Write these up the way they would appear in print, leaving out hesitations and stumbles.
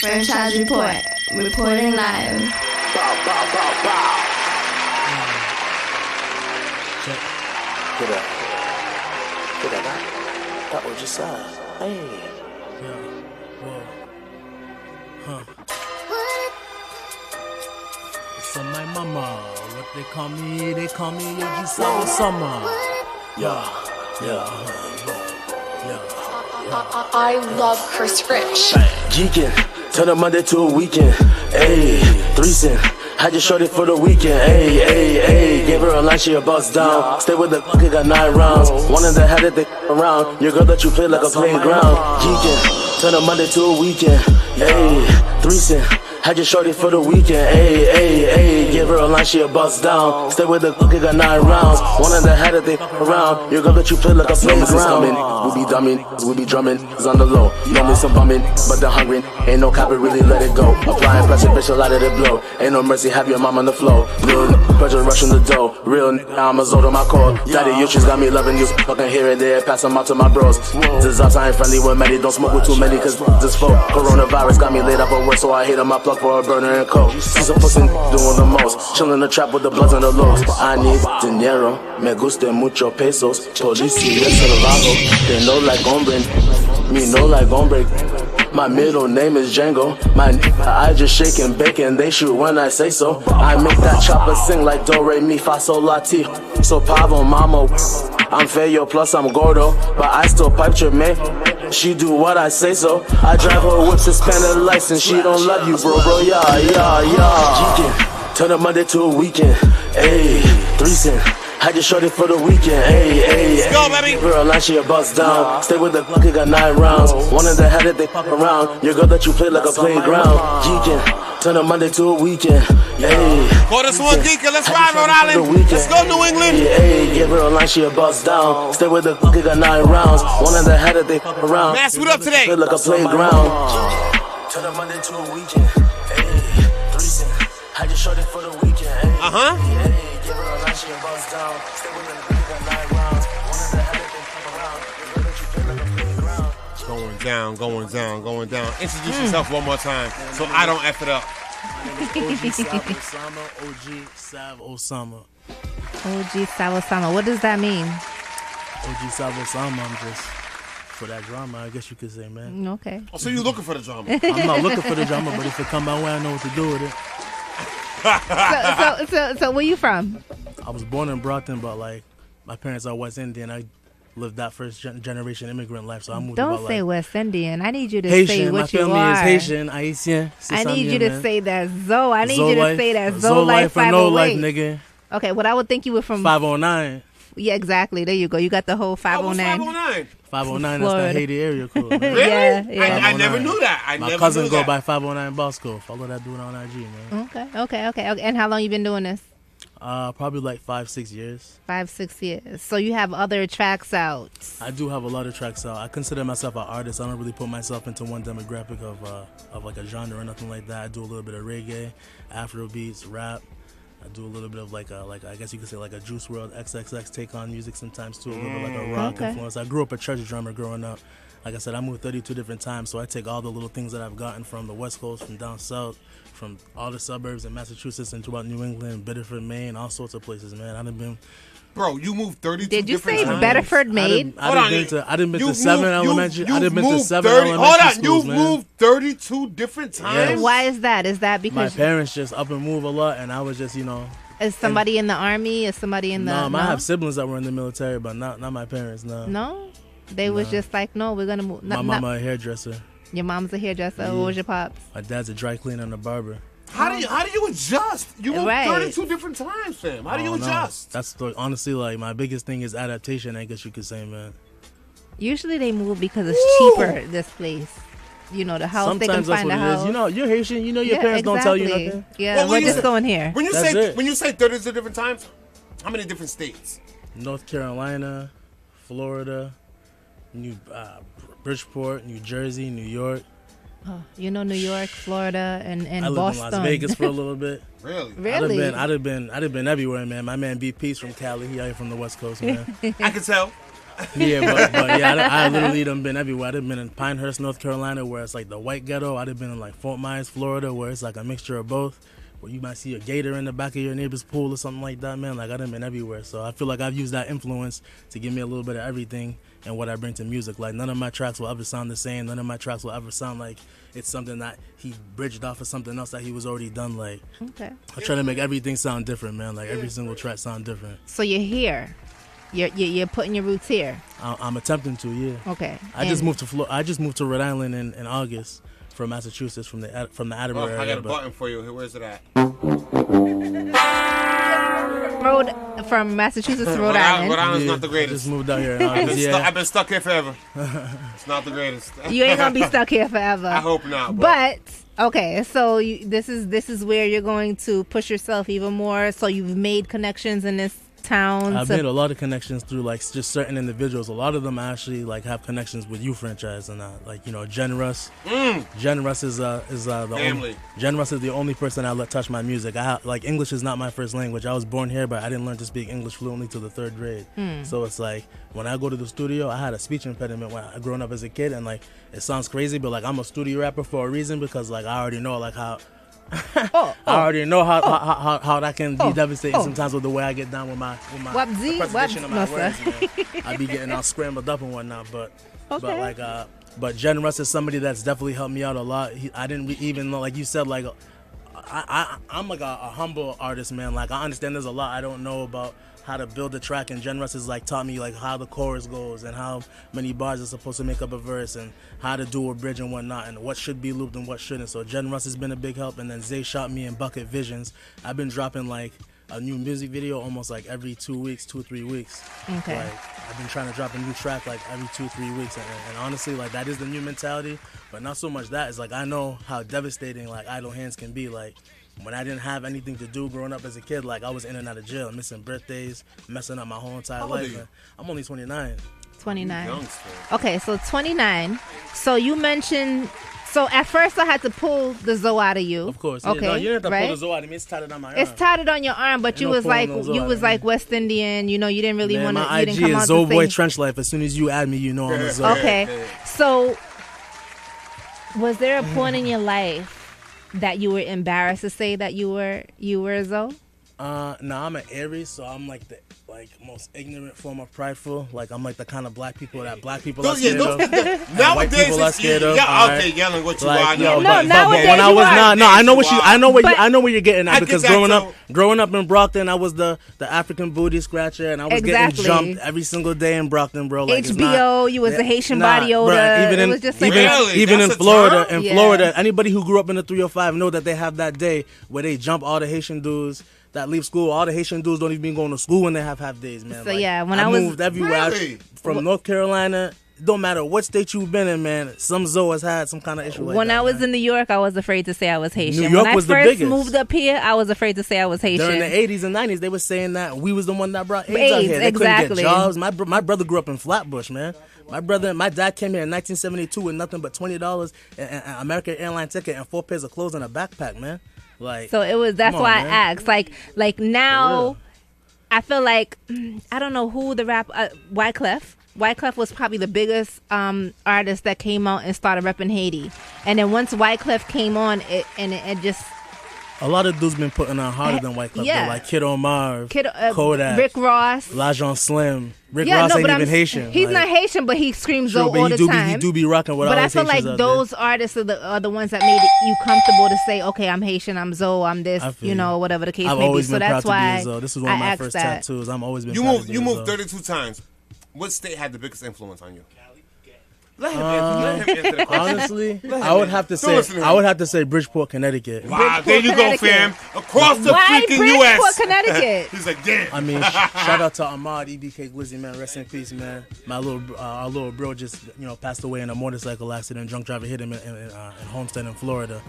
Franchise report. Reporting live. Bow, bow, bow, bow. Check. Get up. Get up. That was just us. Hey. Yeah. Whoa. Huh. It's on my mama. What they call me Osama. Yeah. Yeah. I love Chris Rich. Geeking. Turn a Monday to a weekend. Ayy. Threesome. Had you shorty for the weekend. Ayy, ayy, ayy. Gave her a line, she a bust down. Stay with the it got 9 rounds. One of the had it, they around. Your girl that you play like a playground. Geeking. Turn a Monday to a weekend. Ayy. Threesome. Had you shorty for the weekend, ayy, ayy, ayy. Give her a line, she a bust down. Stay with the it got 9 rounds. One of the had it, they around. Your girl that you play like a playground. We be dumbing, we be drumming, it's on the low. Know me some bumming, but they're hungry. Ain't no copy, really let it go. Applying pressure, bitch, a lot of it blow. Ain't no mercy, have your mom on the flow. Real pressure rushing the dough. Real I'm a Zod on my core. Daddy, you just got me loving you. Fucking here and there, pass them out to my bros. Disaster, I ain't friendly with many. Don't smoke with too many, cause this folk. Coronavirus got me laid up at work, so I hate on my plug for a burner and coke. She's a pussy doing the most. Chillin' the trap with the bloods and the lows. I need dinero, me guste mucho pesos. Policía salvajo, they know like hombre, me know like hombre. My middle name is Django. My I just shake and bake and they shoot when I say so. I make that chopper sing like do re mi fa sol la ti. So pavo mama, I'm feo plus I'm gordo, but I still pipe your man. She do what I say so. I drive her whip, suspended license. She don't love you, bro. Yeah, yeah, yeah. Geeking. Turn a Monday to a weekend. Ayy, threesome. Had you shorty for the weekend, ayy, ayy. Let's go, baby. Girl, line she a bust down. Stay with the it got 9 rounds. One of the had it, they pop around. Your girl that you play like a playground. Geeking. Turn a Monday to a weekend. Ayy. Call this one geeking. Let's ride, Rhode Island. Let's go, New England. Ayy, give her a line, she a bust down. Stay with the it got 9 rounds. One of the had it, they pop around. Mass, what up today? Play like a playground. Turn a Monday to a weekend. Ayy, threesome. Had you shorty for the weekend. Uh-huh. Give her a line, she a bust down. Stay with the got 9 rounds. One of the had it, they pop around. Your girl that you play like a playground. Going down, going down, going down. Introduce yourself one more time so I don't F it up. OG Sav Osama. OG Sav Osama. OG Sav Osama. What does that mean? OG Sav Osama. I'm just for that drama, I guess you could say, man. Okay. Oh, so you looking for the drama? I'm not looking for the drama, but if it come my way, I know what to do with it. So where you from? I was born in Brockton, but like my parents are West Indian. I lived that first generation immigrant life, so I moved. Don't about, say like, West Indian. I need you to Haitian. say My what you family are. is Haitian, Haitian. I need you to say that Zoe. I need Zoe you to life, say that Zoe Zoe life life or no 508. life, nigga. Okay, what I would think you were from 509. Yeah, exactly. There you go. You got the whole 509. 509. 509. That's Florida. the Haiti area code. Man. Really? Yeah, yeah. I never knew that. My cousin go by 509 Bosco. Follow that dude on IG, man. Okay. And how long you been doing this? Probably like 5-6 years. 5-6 years. So you have other tracks out. I do have a lot of tracks out. I consider myself an artist. I don't really put myself into one demographic of like a genre or nothing like that. I do a little bit of reggae, Afro beats, rap. I do a little bit of like I guess you could say like a Juice WRLD XXX take on music sometimes too. A little bit like a rock influence. I grew up a church drummer growing up. Like I said, I moved 32 different times, so I take all the little things that I've gotten from the West Coast, from down south, from all the suburbs in Massachusetts and throughout New England, Bedford, Maine, all sorts of places, man. I done been. Bro, you moved 32 Did you different say times. Bedford, Maine? I done been to 7 elementary. I done been to 7 elementary Hold on, schools, you man. moved 32 different times? Yes. Why is that? Is that My because parents just up and move a lot, and I was just, is somebody in the army? Is somebody in the I have siblings that were in the military, but not my parents, no. No? They was just like, no, we're going to move. My mama a hairdresser. Your mom's a hairdresser. Yeah. What was your pops? My dad's a dry cleaner and a barber. How do you adjust? You moved Right. 32 different times, fam. How do you adjust? That's honestly like my biggest thing is adaptation, I guess you could say, man. Usually they move because it's cheaper, this place. The house, Sometimes they can that's find what a it house. is. You're Haitian. Your parents don't tell you exactly. nothing. Yeah, Well, we're just going here. When you That's say it. when you say 32 different times, how many different states? North Carolina, Florida, Bridgeport, New Jersey, New York. Oh, New York, Florida, and I lived Boston. in Las Vegas for a little bit. Really? Really? I'd have been everywhere, man. My man B Peace from Cali. He out here from the West Coast, man. I can tell. Yeah, but yeah, I literally done been everywhere. I've been in Pinehurst, North Carolina, where it's like the white ghetto. I've been in like Fort Myers, Florida, where it's like a mixture of both. Where you might see a gator in the back of your neighbor's pool or something like that, man. Like I done been everywhere. So I feel like I've used that influence to give me a little bit of everything and what I bring to music. Like none of my tracks will ever sound the same. None of my tracks will ever sound like it's something that he bridged off of something else that he was already done. Like Okay. I try to make everything sound different, man. Like every single track sound different. So you're here. You're putting your roots here. I'm attempting to, yeah. Okay. I just moved to Rhode Island in August from Massachusetts from the Attleboro area. I got a but- button for you. Where's it at? From Massachusetts to Rhode Island. Rhode Island's Yeah, not the I greatest. just moved out here in August. Yeah. I've been stuck here forever. It's not the greatest. You ain't gonna be stuck here forever. I hope not. But okay, so this is where you're going to push yourself even more. So you've made connections in this town. I've made a lot of connections through like just certain individuals. A lot of them actually like have connections with you franchise and like Jen Russ. Jen Russ is the Family. Jen Russ is the only person I let touch my music. Like English is not my first language. I was born here, but I didn't learn to speak English fluently till the 3rd grade. So it's like when I go to the studio, I had a speech impediment when I growing up as a kid, and like it sounds crazy, but like I'm a studio rapper for a reason because like I already know like how. I already know how that can be devastating sometimes with the way I get down with my the presentation of my words. Man. I be getting all scrambled up and whatnot, but Jen Russ is somebody that's definitely helped me out a lot. I didn't even know, like you said, like I'm like a humble artist, man. Like I understand there's a lot I don't know about how to build a track, and Jen Russ has like taught me like how the chorus goes and how many bars are supposed to make up a verse and how to do a bridge and whatnot and what should be looped and what shouldn't. So Jen Russ has been a big help, and then Zay shot me in Bucket Visions. I've been dropping like a new music video almost like every 2 weeks, 2-3 weeks. Okay. Like I've been trying to drop a new track like every 2-3 weeks, and honestly like that is the new mentality, but not so much that. It's like I know how devastating like idle hands can be. Like when I didn't have anything to do growing up as a kid, like I was in and out of jail, missing birthdays, messing up my whole entire How old are life. you? Man. I'm only 29. 29. Youngster. Okay, so 29. So you mentioned. So at first I had to pull the Zoe out of you. Of course. Yeah. Okay. No, you didn't have to right? pull the Zoe out of me. It's tatted on my arm. It's tatted on your arm, but Ain't you no was like pulling no Zoe out of me. West Indian. You know, you didn't really Man, want to. my You IG didn't come is out Zoe to Boy say. Trench Life. As soon as you add me, you know I'm a Zoe. Okay. So was there a point in your life that you were embarrassed to say that you were a Zoe? No, I'm an Aries, so I'm like the most ignorant form of prideful. Like I'm like the kind of black people are scared of. Nowadays, people are scared of. yeah, all okay, right? yelling what you Like, are. yo, No, but nowadays when I you was are. not, no, I know what you, I know what you, But- I know where you're getting I at get because that, growing up in Brockton, I was the African booty scratcher, and I was Exactly. getting jumped every single day in Brockton, bro. Like, it's HBO, not- you was the Haitian nah, body bruh, odor. even It in was just like Really? even in That's a Florida, term? Yeah. Florida, anybody who grew up in the 305 know that they have that day where they jump all the Haitian dudes that leave school. All the Haitian dudes don't even be going to school when they have half days, man. So, Like, yeah, when I was- moved everywhere. Really? From North Carolina, don't matter what state you've been in, man. Some Zoe has had some kind of issue like when that. I was man. in New York, I was afraid to say I was Haitian. New York when was the I first biggest. moved up here, I was afraid to say I was Haitian. During the 80s and 90s, they were saying that we was the one that brought AIDS, out AIDS, here. They exactly. couldn't get jobs. My brother grew up in Flatbush, man. My dad came here in 1972 with nothing but $20 and an American airline ticket and 4 pairs of clothes and a backpack, man. Like, So it was. That's come on, why man. I asked. Like For now, real. I feel like I don't know who the rap Wyclef. Wyclef was probably the biggest artist that came out and started repping Haiti. And then once Wyclef came on, it just a lot of dudes been putting on harder than White Club, Yeah. though, like Kid Omar, Kid, Kodak, Rick Ross. Lajon Slim. Rick Ross ain't even Haitian. He's like, not Haitian, but he screams true, all but the he time. do be rocking with all But I these feel like Haitians out those artists are the ones that made you comfortable to say, okay, I'm Haitian, I'm Zoe, I'm this, I feel you. whatever the case I've may be. always So been proud that's to be why a Zoe. This is one of I my asked first that. tattoos. I'm always been You proud moved. to be You a moved Zoe. 32 times. What state had the biggest influence on you? Let him answer the question. Honestly, I would have to say listen to him. I would have to say Bridgeport, Connecticut. Wow, there you go, Connecticut. fam. Across the Why freaking Bridgeport, U.S. Connecticut? He's like, damn. I mean, shout out to Ahmad, EBK Glizzy, man. Rest in peace, man. Our little bro just passed away in a motorcycle accident. Drunk driver hit him in Homestead in Florida.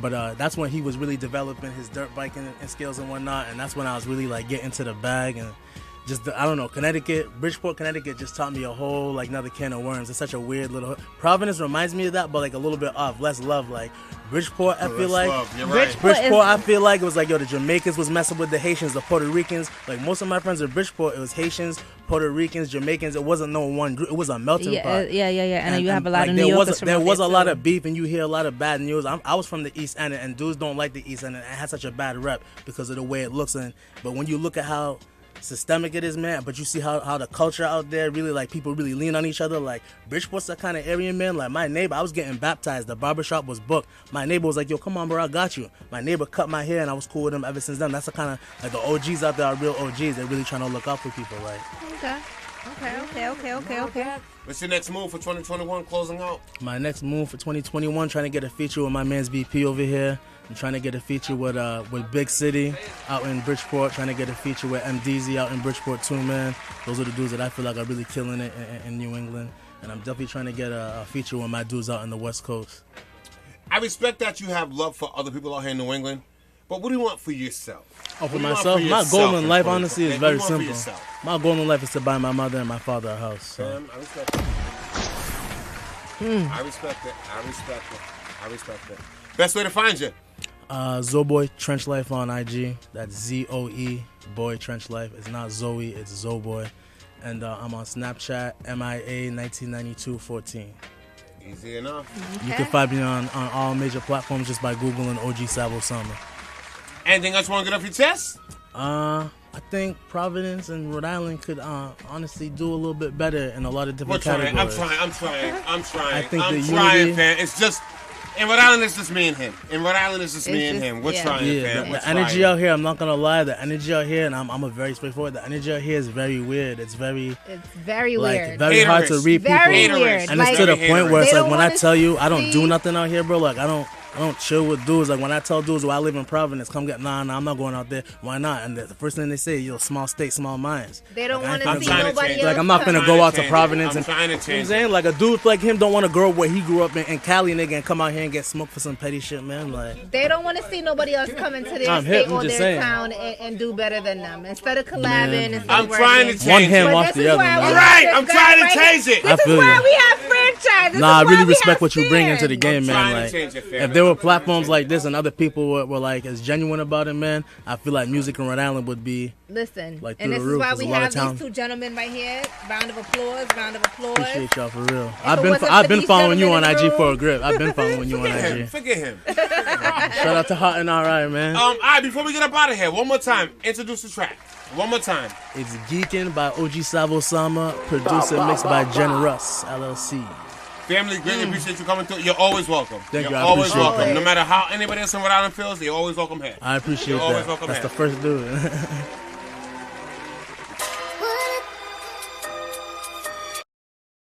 But that's when he was really developing his dirt biking and skills and whatnot. And that's when I was really like getting to the bag and I don't know, Bridgeport, Connecticut just taught me a whole like another can of worms. It's such a weird little. Providence reminds me of that, but like a little bit off, less love. Like Bridgeport, I feel like You're right. Bridgeport, I feel like it was like, yo, the Jamaicans was messing with the Haitians, the Puerto Ricans. Like most of my friends in Bridgeport, it was Haitians, Puerto Ricans, Jamaicans. It wasn't no one group. It was a melting pot. Yeah. And you have a lot like, of New Yorkers there was a too. lot of beef, and you hear a lot of bad news. I was from the East End, and dudes don't like the East End, and it has such a bad rep because of the way it looks. But when you look at how systemic it is, man, but you see how the culture out there really, like, people really lean on each other. Like Bridgeport's that kind of area, man. Like my neighbor, I was getting baptized, the barbershop was booked. My neighbor was like, yo, come on, bro, I got you. My neighbor cut my hair, and I was cool with him ever since then. That's the kind of, like, the OGs out there are real OGs. They're really trying to look out for people. Like, Okay. What's your next move for 2021 closing out? my next move for 2021, trying to get a feature with my man's BP over here. I'm trying to get a feature with Big City out in Bridgeport. Trying to get a feature with MDZ out in Bridgeport too, man. Those are the dudes that I feel like are really killing it in New England. And I'm definitely trying to get a feature with my dudes out in the West Coast. I respect that you have love for other people out here in New England, but what do you want for yourself? Oh, for What do you want myself? My yourself goal in in life, 2020? honestly, is What do very you want for simple. yourself? My goal in life is to buy my mother and my father a house. So. I respect that. I respect it. Best way to find you? Zoboy Trench Life on IG. That's ZOE Boy Trench Life. It's not Zoe, it's Zoboy. And I'm on Snapchat, MIA199214. Easy enough. You can find me on all major platforms just by Googling OG Osama. Anything else you want to get off your chest? I think Providence and Rhode Island could honestly do a little bit better in a lot of different categories. I'm trying. I think I'm the trying, unity- fam. It's just, in Rhode Island, it's just me and him. We're It's trying, just- fam. Yeah, We're the energy out here, I'm not gonna lie, the energy out here, and I'm a very straightforward, the energy out here is very weird. It's very like weird. very hard to Haterish. read people. Very weird. And Like, it's to the point where it's they like don't when I wanna tell you I don't do see- nothing out here, bro, like I don't chill with dudes. Like when I tell dudes, well, I live in Providence, come get nah, I'm not going out there. Why not? And the first thing they say, yo, small state, small minds. They don't Like, want I to ain't see trying to nobody change else. it. Like I'm not come. finna go out to change it. Providence I'm and trying to you know what I'm change saying? it. Like a dude like him don't want to grow up where he grew up in Cali, nigga, and come out here and get smoked for some petty shit, man. Like They don't want to see nobody else come into their I'm state hip, I'm or just their saying. town and do better than them. Instead of collabing, Man. instead I'm of trying to working. change one it. hand But off this the is other, why man. we All right, have I'm this trying to guy change right it. here. I This feel is why you. we have franchise. This Nah, I is why really we respect have what you bring into the Spears. game, man. trying to Like, change it, fam. if there were I'm trying to platforms change like it. this and other people were like as genuine about it, man, I feel like music in Rhode Island would be Listen, Like, and through this the is roof. why There's we a lot of have talent. these two gentlemen right here. Round of applause. appreciate y'all for real. it I've wasn't for been these following you on gentlemen in IG the for a room- grip. I've been following you on IG. Forget him. Shout out to Hot and Alright, man. All right, before we get up out of here, one more time, introduce the track. One more time. It's Geekin' by OG Osama, produced and mixed by Jen Russ, LLC. Family, greatly appreciate you coming through. You're always welcome. Thank You're you, I always appreciate welcome. that. No matter how anybody else in Rhode Island feels, you're always welcome here. I appreciate You're always that. welcome That's here. the first dude.